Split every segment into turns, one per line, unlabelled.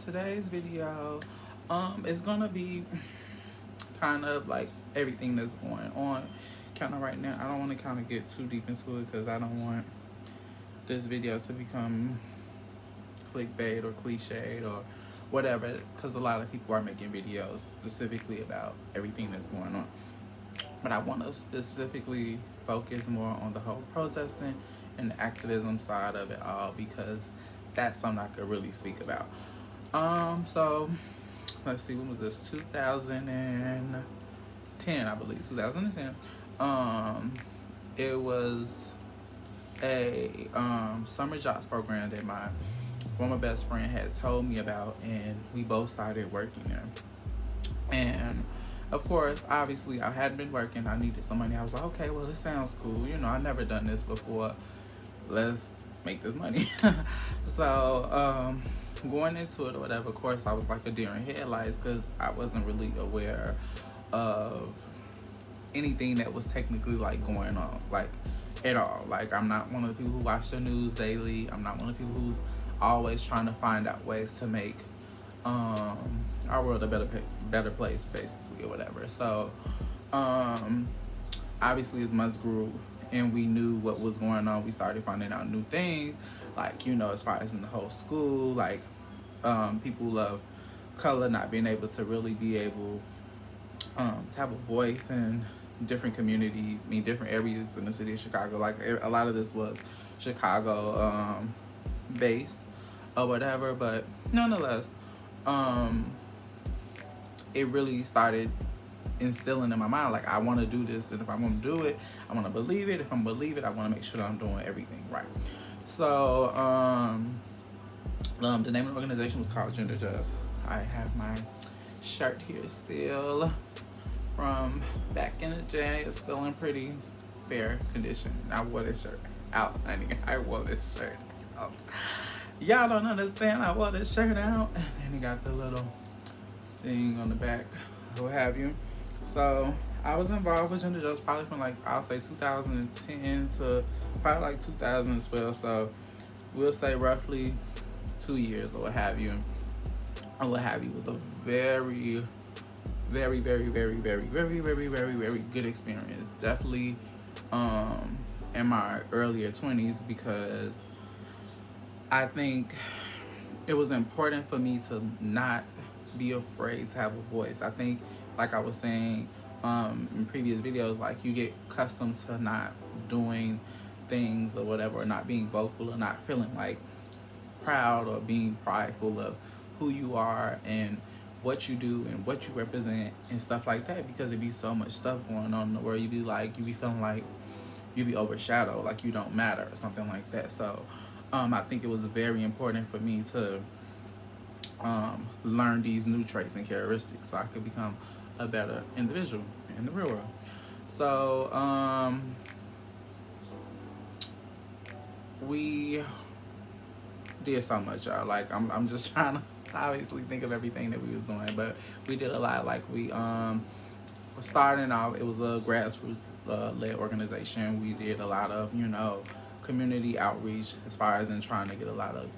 today's video is gonna be kind of like everything that's going on kind of right now. I don't want to kind of get too deep into it because I don't want this video to become clickbait or cliched or whatever, because a lot of people are making videos specifically about everything that's going on. But I want to specifically focus more on the whole protesting and the activism side of it all, because that's something I could really speak about. So let's see, when was this? 2010, I believe. 2010. It was a summer jobs program that my former best friend had told me about, and we both started working there. And of course, obviously, I hadn't been working. I needed some money. I was like, okay, well, this sounds cool. You know, I've never done this before. Let's make this money. So, going into it or whatever, of course, I was like a deer in headlights because I wasn't really aware of anything that was technically like going on, like at all. Like, I'm not one of the people who watch the news daily. I'm not one of the people who's always trying to find out ways to make our world a better place, basically, or whatever. So, obviously, as months grew and we knew what was going on, we started finding out new things, like, you know, as far as in the whole school, like, people of color not being able to really be able to have a voice in different communities, I mean, different areas in the city of Chicago. Like, a lot of this was Chicago based or whatever, but nonetheless, it really started instilling in my mind, like, I want to do this, and if I'm going to do it, I want to believe it. If I'm believe it, I want to make sure that I'm doing everything right. So the name of the organization was called Gender Just. I have my shirt here still from back in the day. It's still in pretty fair condition. I wore this shirt out, honey. I wore this shirt out. Y'all don't understand. I wore this shirt out, and then it got the little thing on the back, what have you. So I was involved with Gender Just probably from, like, I'll say 2010 to probably like 2012. So we'll say roughly 2 years or what have you. Or what have you. It was a very, very, very, very, very, very, very, very, very good experience. Definitely in my earlier 20s, because I think it was important for me to not be afraid to have a voice. I think, like I was saying in previous videos, like, you get accustomed to not doing things or whatever, or not being vocal, or not feeling like proud or being prideful of who you are and what you do and what you represent and stuff like that, because it be so much stuff going on in the world. You be feeling like you be overshadowed, like you don't matter or something like that. So I think it was very important for me to learn these new traits and characteristics so I could become a better individual in the real world. So we did so much, y'all. Like, I'm just trying to obviously think of everything that we was doing, but we did a lot. Like, we starting off, it was a grassroots led organization. We did a lot of, you know, community outreach as far as in trying to get a lot of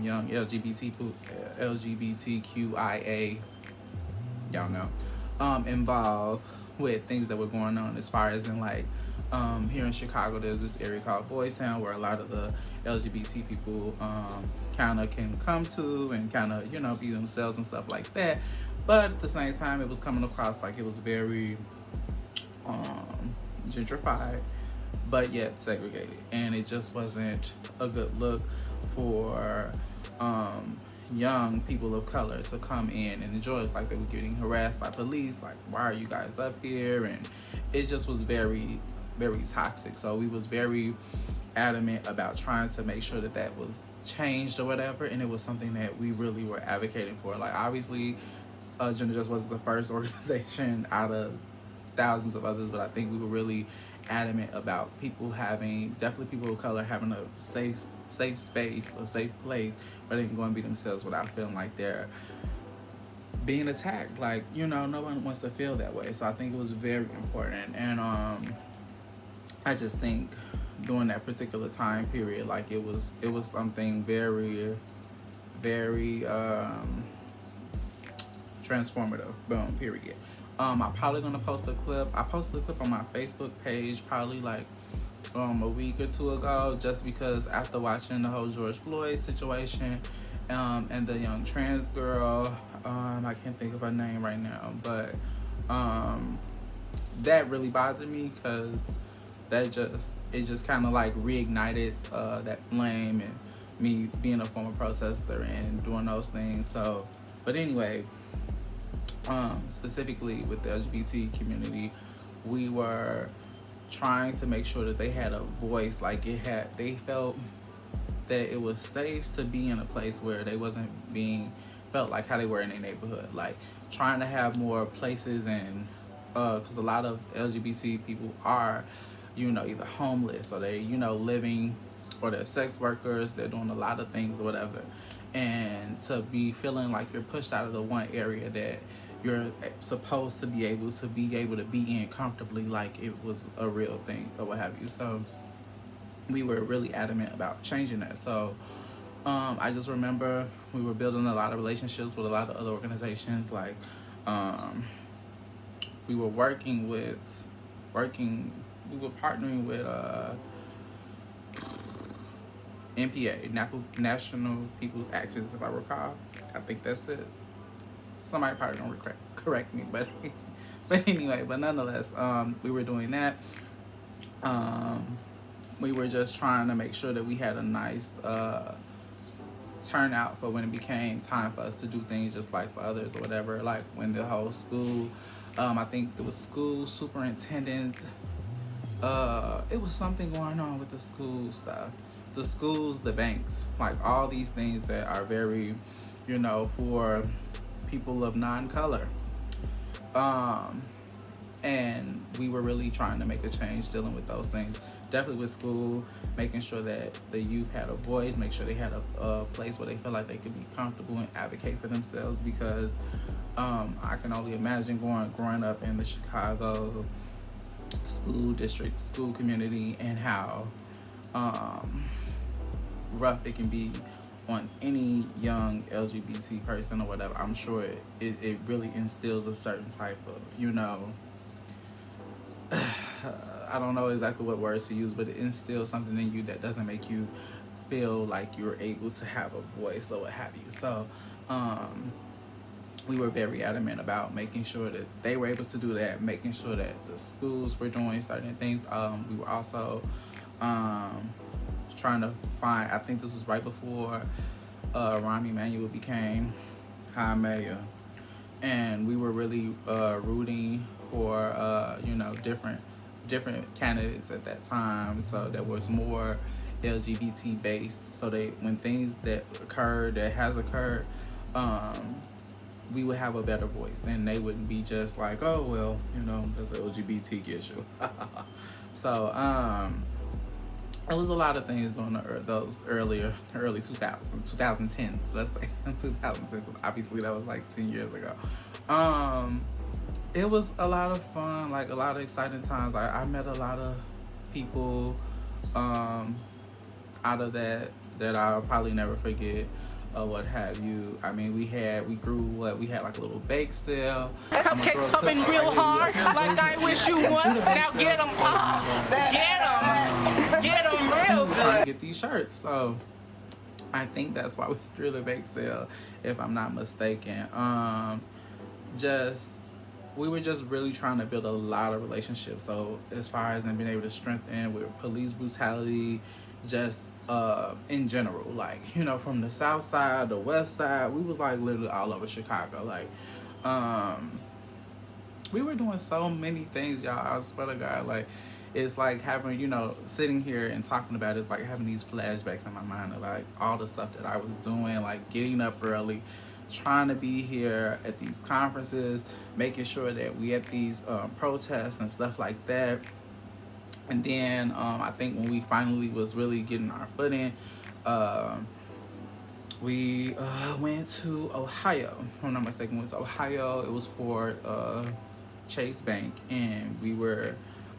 young LGBTQIA, y'all know, involved with things that were going on, as far as in, like, here in Chicago, there's this area called Boys Town where a lot of the LGBT people kind of can come to and kind of, you know, be themselves and stuff like that. But at the same time, it was coming across like it was very gentrified, but yet segregated, and it just wasn't a good look for young people of color to come in and enjoy it. Like, they were getting harassed by police, like, why are you guys up here? And it just was very, very toxic. So we was very adamant about trying to make sure that that was changed or whatever, and it was something that we really were advocating for. Like, obviously, Gender Just wasn't the first organization out of thousands of others, but I think we were really adamant about people having, definitely people of color, having a safe space, a safe place where they can go and be themselves without feeling like they're being attacked. Like, you know, no one wants to feel that way. So I think it was very important. And I just think during that particular time period, like, it was something very very transformative. Boom, period. I'm probably gonna post a clip. I posted a clip on my Facebook page probably like a week or two ago, just because after watching the whole George Floyd situation, and the young trans girl, I can't think of her name right now, but that really bothered me because it just kind of like reignited that flame, and me being a former protester and doing those things. So, but anyway, specifically with the LGBT community, we were trying to make sure that they had a voice. Like they felt that it was safe to be in a place where they wasn't being felt like how they were in their neighborhood. Like trying to have more places, and because a lot of LGBT people are, either homeless, or they, living, or they're sex workers, they're doing a lot of things or whatever. And to be feeling like you're pushed out of the one area that you're supposed to be able to be in comfortably, like it was a real thing or what have you. So we were really adamant about changing that. So I just remember we were building a lot of relationships with a lot of other organizations. Like we were partnering with NPA, National People's Actions, if I recall. I think that's it. Somebody probably gonna correct me, but anyway, but nonetheless, we were doing that. We were just trying to make sure that we had a nice turnout for when it became time for us to do things just like for others or whatever. Like when the whole school, I think it was school superintendent, it was something going on with the school stuff. The schools, the banks, like all these things that are very, for people of non-color. And we were really trying to make a change dealing with those things. Definitely with school, making sure that the youth had a voice, make sure they had a place where they feel like they could be comfortable and advocate for themselves, because I can only imagine growing up in the Chicago school district, school community, and how rough it can be on any young LGBT person or whatever. I'm sure it really instills a certain type of, I don't know exactly what words to use, but it instills something in you that doesn't make you feel like you're able to have a voice or what have you. So we were very adamant about making sure that they were able to do that, making sure that the schools were doing certain things. We were also trying to find, I think this was right before Rahm Emanuel became high mayor, and we were really rooting for different candidates at that time, so there was more LGBT based, so when things that has occurred, we would have a better voice, and they wouldn't be just like, oh well, that's an LGBT issue. So it was a lot of things on those early 2010s, let's say 2010. Obviously that was like 10 years ago. It was a lot of fun, like a lot of exciting times. I met a lot of people out of that I'll probably never forget, or what have you. I mean, we had like a little bake sale.
Cupcakes coming real hard, like I wish you would. Now get them up. Get them real good.
Trying to get these shirts. So I think that's why we threw the bake sale, if I'm not mistaken. We were just really trying to build a lot of relationships. So as far as being able to strengthen with police brutality, just in general, like, from the south side, the west side, we was like literally all over Chicago. Like, we were doing so many things, y'all. I swear to God, like, it's like having, sitting here and talking about it, it's like having these flashbacks in my mind of like all the stuff that I was doing, like getting up early, trying to be here at these conferences, making sure that we at these protests and stuff like that. And then I think when we finally was really getting our foot in, we went to Ohio. If I'm not mistaken, it was Ohio. It was for Chase Bank, and we were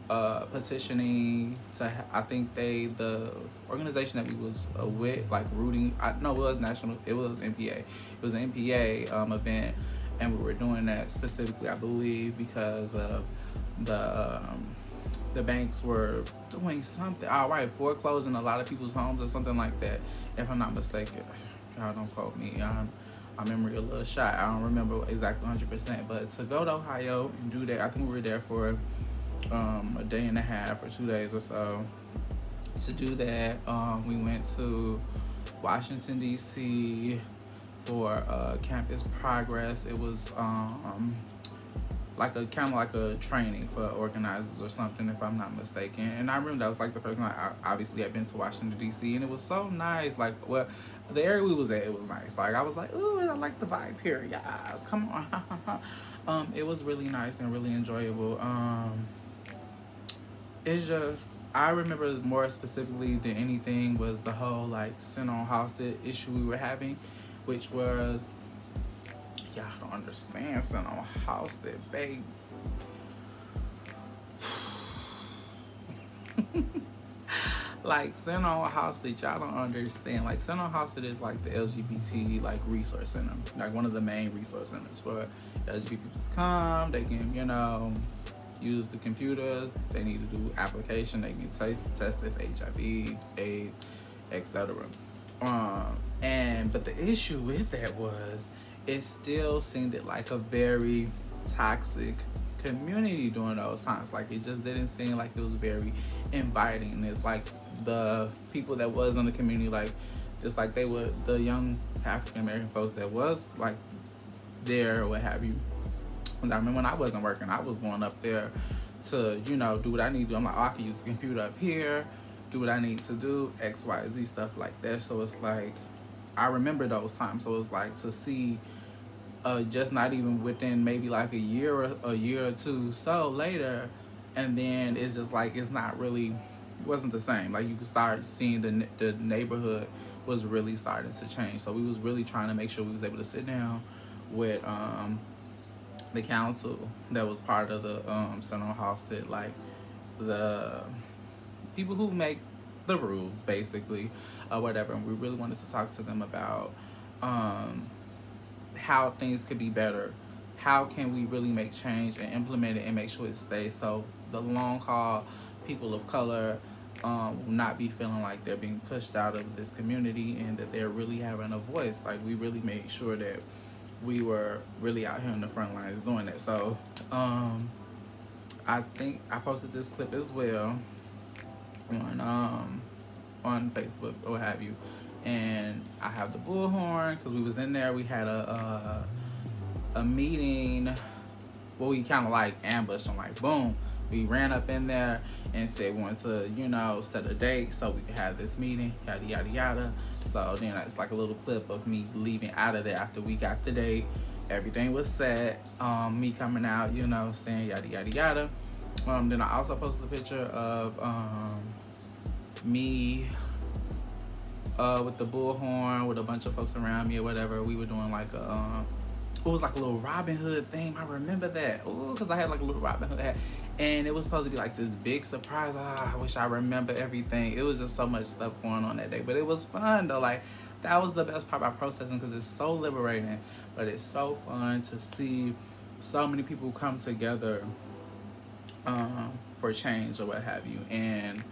petitioning to. I think the organization that we was with, like rooting. No, it was national. It was NPA. It was an NPA event, and we were doing that specifically, I believe, because of the the banks were doing something. All right, foreclosing a lot of people's homes or something like that, if I'm not mistaken. Y'all don't quote me. My memory a little shot. I don't remember exactly 100%. But to go to Ohio and do that, I think we were there for a day and a half or 2 days or so. To do that, we went to Washington D.C. for Campus Progress. It was like a kind of like a training for organizers or something, if I'm not mistaken. And I remember that was like the first time I obviously had been to Washington D.C. and it was so nice. Like, well, the area we was at, it was nice. Like I was like, ooh, I like the vibe here, guys. Come on. It was really nice and really enjoyable. It's just, I remember more specifically than anything was the whole like sent on hostage issue we were having, which was, y'all don't understand, sent on hostage, babe. Like sent on hostage, y'all don't understand. Like sent on hostage is like the LGBT like resource center, like one of the main resource centers for LGBT people to come. They can, use the computers. They need to do application. They can test if HIV, AIDS, etc. But the issue with that was it still seemed like a very toxic community during those times. Like it just didn't seem like it was very inviting. It's like the people that was in the community, like it's like they were the young African American folks that was like there or what have you. I remember when I wasn't working, I was going up there to, do what I need to do. I'm like, oh, I can use the computer up here, do what I need to do, X, Y, Z, stuff like that. So it's like, I remember those times. So it's like to see just not even within maybe like a year or two so later, and then it's just like, it's not really, it wasn't the same. Like you could start seeing the neighborhood was really starting to change. So we was really trying to make sure we was able to sit down with the council that was part of the Center hosted, like the people who make the rules basically or whatever, and we really wanted to talk to them about how things could be better, how can we really make change and implement it and make sure it stays, so the long haul people of color will not be feeling like they're being pushed out of this community and that they're really having a voice. Like we really made sure that we were really out here in the front lines doing that. So I think I posted this clip as well on Facebook or what have you, and I have the bullhorn because we was in there. We had a meeting. Well, we kind of like ambushed them, like boom. We ran up in there and said we wanted to, set a date so we could have this meeting, yada, yada, yada. So then it's like a little clip of me leaving out of there after we got the date. Everything was set. Me coming out, saying yada, yada, yada. Then I also posted a picture of me with the bullhorn with a bunch of folks around me or whatever. We were doing like it was like a little Robin Hood thing. I remember that. Ooh, because I had like a little Robin Hood hat. And it was supposed to be like this big surprise. I wish I remember everything. It was just so much stuff going on that day. But it was fun though. Like that was the best part about protesting because it's so liberating. But it's so fun to see so many people come together for change or what have you. And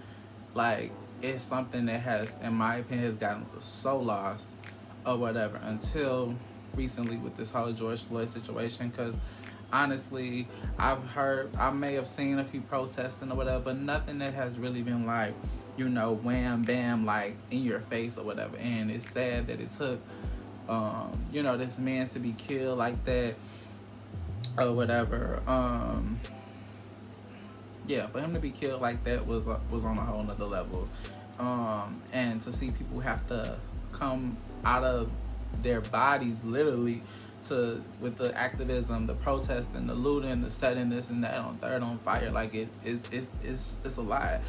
like it's something that has, in my opinion, has gotten so lost or whatever until recently with this whole George Floyd situation. Because honestly, I may have seen a few protesting or whatever, but nothing that has really been like, wham bam, like in your face or whatever. And it's sad that it took this man to be killed like that or whatever. For him to be killed like that was on a whole nother level. And to see people have to come out of their bodies literally with the activism, the protesting, the looting, the setting this and that on third on fire, like it's a lot.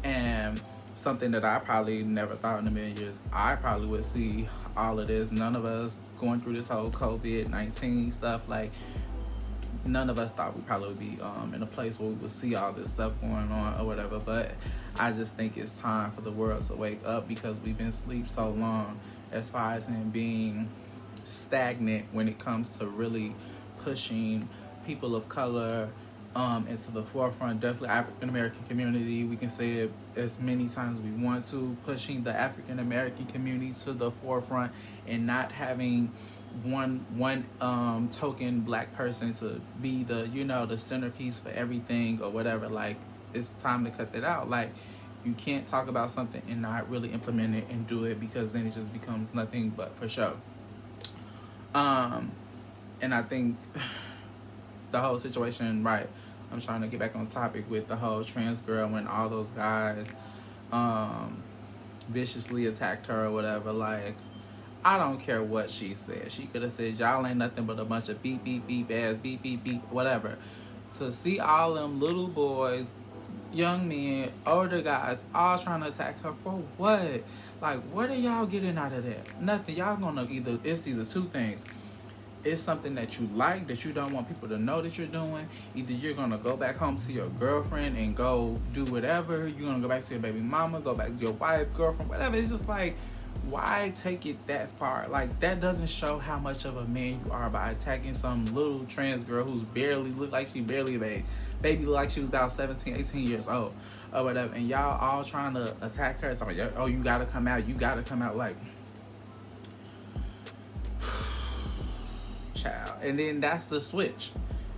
And something that I probably never thought in a million years I probably would see all of this. None of us going through this whole COVID-19 stuff, like none of us thought we probably would be in a place where we would see all this stuff going on or whatever. But I just think it's time for the world to wake up, because we've been asleep so long as far as in being stagnant when it comes to really pushing people of color into the forefront. Definitely African American community. We can say it as many times as we want to, pushing the African American community to the forefront, and not having one token black person to be the, you know, the centerpiece for everything or whatever. Like, it's time to cut that out. Like, you can't talk about something and not really implement it and do it, because then it just becomes nothing but for show. And I think the whole situation, right, I'm trying to get back on topic with the whole trans girl, when all those guys viciously attacked her or whatever. Like, I don't care what she said. She could have said, y'all ain't nothing but a bunch of beep, beep, beep ass, beep, beep, beep, whatever. To see all them little boys, young men, older guys, all trying to attack her for what? Like, what are y'all getting out of that? Nothing. Y'all gonna it's either two things. It's something that you like, that you don't want people to know that you're doing. Either you're gonna go back home to your girlfriend and go do whatever. You're gonna go back to your baby mama, go back to your wife, girlfriend, whatever. It's just like, why take it that far? Like, that doesn't show how much of a man you are by attacking some little trans girl who's barely, look like she barely a baby, look like she was about 17, 18 years old or whatever. And y'all all trying to attack her. It's like, oh, you gotta come out, you gotta come out. Like, child. And then that's the switch.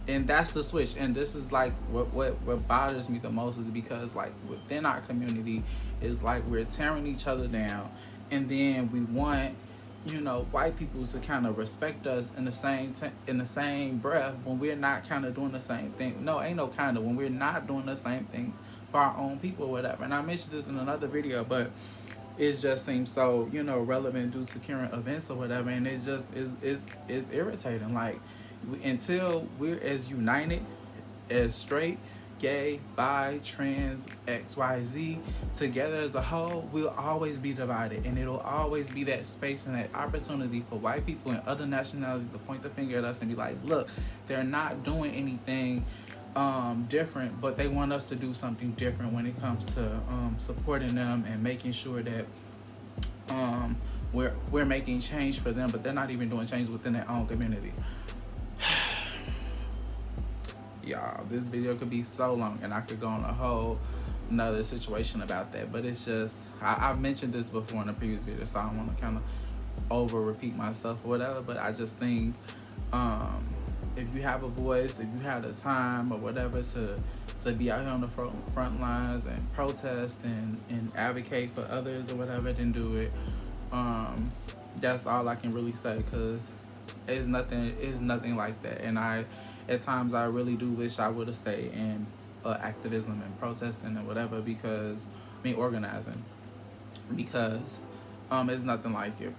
And this is like what bothers me the most, is because, like, within our community is like we're tearing each other down, and then we want, you know, white people to kind of respect us in the same breath, when we're not kind of doing the same thing. No, ain't no kind of, when we're not doing the same thing for our own people or whatever. And I mentioned this in another video, but it just seems so, you know, relevant due to current events or whatever. And it's just is irritating. Like, until we're as united as straight, gay, bi, trans, XYZ together as a whole, we'll always be divided. And it'll always be that space and that opportunity for white people and other nationalities to point the finger at us and be like, look, they're not doing anything different, but they want us to do something different when it comes to supporting them and making sure that we're making change for them, but they're not even doing change within their own community. Y'all, this video could be so long, and I could go on a whole another situation about that, but it's just, I've mentioned this before in a previous video, so I don't want to kind of over repeat myself or whatever. But I just think if you have a voice, if you have the time or whatever to be out here on the front lines and protest and advocate for others or whatever, then do it. That's all I can really say, because it's nothing like that. And at times I really do wish I would have stayed in activism and protesting and whatever, because organizing, because it's nothing like it.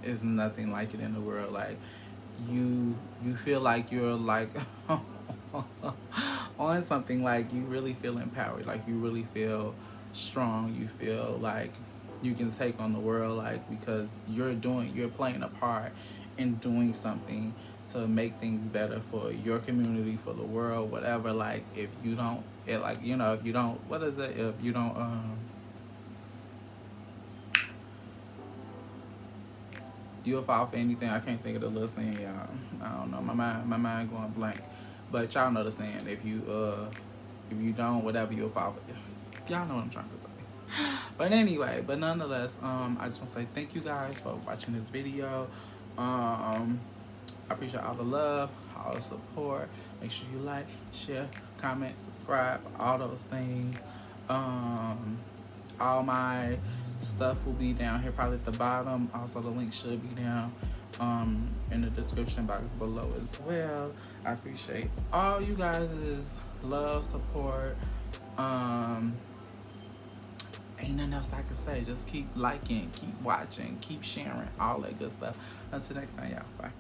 It's nothing like it in the world. Like, you feel like you're like on something, like you really feel empowered, like you really feel strong, you feel like you can take on the world, like, because you're playing a part in doing something to make things better for your community, for the world, whatever. Like, if you don't, if you don't, what is it? If you don't, you'll fall for anything. I can't think of the little saying, y'all. I don't know. My mind going blank. But y'all know the saying. If you don't, whatever, you'll fall for. Y'all know what I'm trying to say. But anyway, but nonetheless, I just want to say thank you guys for watching this video. I appreciate all the love, all the support. Make sure you like, share, comment, subscribe, all those things. All my stuff will be down here, probably at the bottom. Also, the link should be down in the description box below as well. I appreciate all you guys' love, support. Ain't nothing else I can say. Just keep liking, keep watching, keep sharing, all that good stuff. Until next time, y'all. Bye.